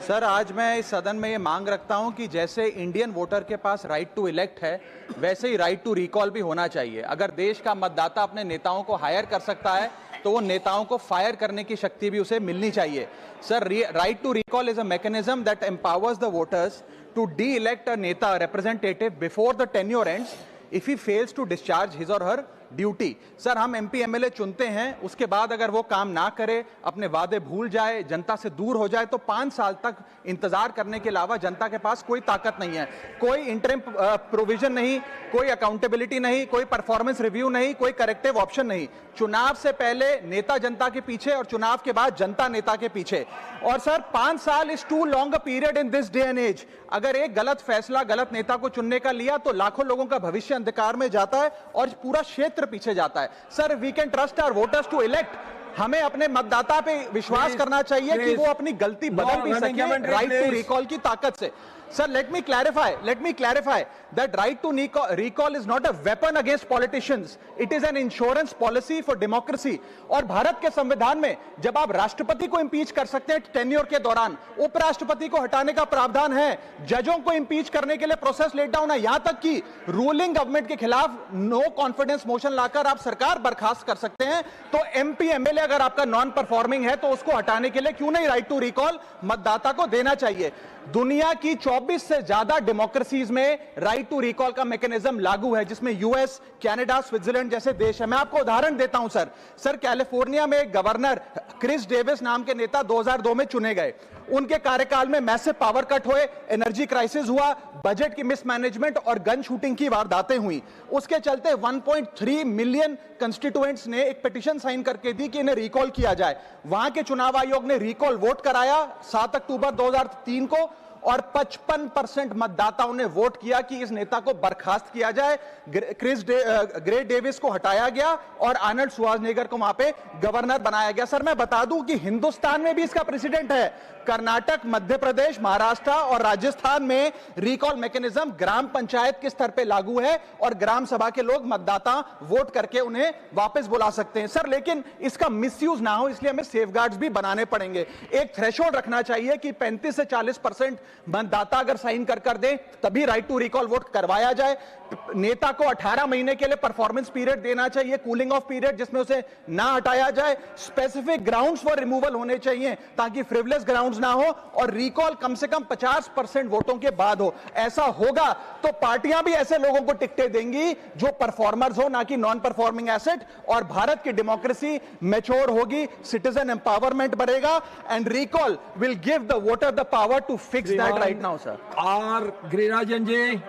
Sir, आज मैं इस सदन में ये मांग रखता हूं कि जैसे इंडियन वोटर के पास राइट टू इलेक्ट है, वैसे ही राइट टू रिकॉल भी होना चाहिए। अगर देश का मतदाता अपने नेताओं को हायर कर सकता है तो वो नेताओं को फायर करने की शक्ति भी उसे मिलनी चाहिए। Sir, right to recall is a mechanism that empowers the voters to de-elect a नेता representative before the tenure ends if he fails to discharge his और हर ड्यूटी। सर, हम एमपी एमएलए चुनते हैं, उसके बाद अगर वो काम ना करे, अपने वादे भूल जाए, जनता से दूर हो जाए, तो 5 साल तक इंतजार करने के अलावा जनता के पास कोई ताकत नहीं है। कोई इंटरिम प्रोविजन नहीं, कोई अकाउंटेबिलिटी नहीं, कोई परफॉर्मेंस रिव्यू नहीं, कोई करेक्टिव ऑप्शन नहीं। चुनाव से पहले नेता जनता के पीछे और चुनाव के बाद जनता नेता के पीछे। और सर, 5 साल is too long a period in this day and age. अगर एक गलत फैसला गलत नेता को चुनने का लिया तो लाखों लोगों का भविष्य अंधकार में जाता है और पूरा क्षेत्र पीछे जाता है। Sir, we can trust our voters to elect. हमें अपने मतदाता पे विश्वास करना चाहिए कि वो अपनी गलती बदल भी सके राइट टू रिकॉल की ताकत से। Sir, let me clarify that right to recall is not a weapon against politicians. It is an insurance policy for democracy. और भारत के संविधान में जब आप राष्ट्रपति को इंपीच कर सकते हैं टेन्योर के दौरान, उपराष्ट्रपति को हटाने का प्रावधान है, जजों को इंपीच करने के लिए प्रोसेस लेट डाउन है, यहां तक कि रूलिंग गवर्नमेंट के खिलाफ नो कॉन्फिडेंस मोशन लाकर आप सरकार बर्खास्त कर सकते हैं। तो एमपी एमएलए अगर आपका नॉन परफॉर्मिंग है तो उसको हटाने के लिए क्यों नहीं राइट टू रिकॉल मतदाता को देना चाहिए। दुनिया की 24 से ज्यादा डेमोक्रेसीज में राइट टू रिकॉल का मैकेनिज्म लागू है, जिसमें यूएस, कनाडा, स्विट्जरलैंड जैसे देश है। मैं आपको उदाहरण देता हूं सर, कैलिफोर्निया में एक गवर्नर क्रिस डेविस नाम के नेता 2002 में चुने गए। उनके कार्यकाल में मैसिव पावर कट हुए, एनर्जी क्राइसिस हुआ, बजट की मिसमैनेजमेंट और गन शूटिंग की वारदातें हुई। उसके चलते 1.3 मिलियन कंस्टिट्यूएंट्स ने एक पिटीशन साइन करके दी कि इन्हें रिकॉल किया जाए। वहां के चुनाव आयोग ने रिकॉल वोट कराया 7 अक्टूबर 2003 को और 55% मतदाताओं ने वोट किया कि इस नेता को बर्खास्त किया जाए। ग्रे डेविस को हटाया गया और आर्नल्ड श्वार्ज़नेगर को वहां पे गवर्नर बनाया गया। सर, मैं बता दूं कि हिंदुस्तान में भी इसका प्रेसिडेंट है। कर्नाटक, मध्य प्रदेश, महाराष्ट्र और राजस्थान में रिकॉल मैकेनिज्म ग्राम पंचायत के स्तर पे लागू है और ग्राम सभा के लोग मतदाता वोट करके उन्हें वापस बुला सकते हैं। सर, लेकिन इसका मिसयूज ना हो, इसलिए हमें सेफगार्ड्स भी बनाने पड़ेंगे। एक थ्रेशोल्ड रखना चाहिए कि 35 से 40% मतदाता अगर साइन कर दे तभी राइट टू रिकॉल वोट करवाया जाए। नेता को 18 महीने के लिए परफॉर्मेंस पीरियड देना चाहिए, कूलिंग ऑफ पीरियड, जिसमें उसे ना हटाया जाए। स्पेसिफिक ग्राउंड्स फॉर रिमूवल होने चाहिए ताकि फ्रिवलेस ग्राउंड्स ना हो और रिकॉल कम से कम 50% वोटों के बाद हो। ऐसा होगा तो पार्टियां भी ऐसे लोगों को टिकटें देंगी जो परफॉर्मर्स हो, ना कि नॉन परफॉर्मिंग एसेट, और भारत की डेमोक्रेसी मैच्योर होगी, सिटीजन एम्पावरमेंट बढ़ेगा and recall will give the voter the power to fix that right now. Sir, R Girirajan ji.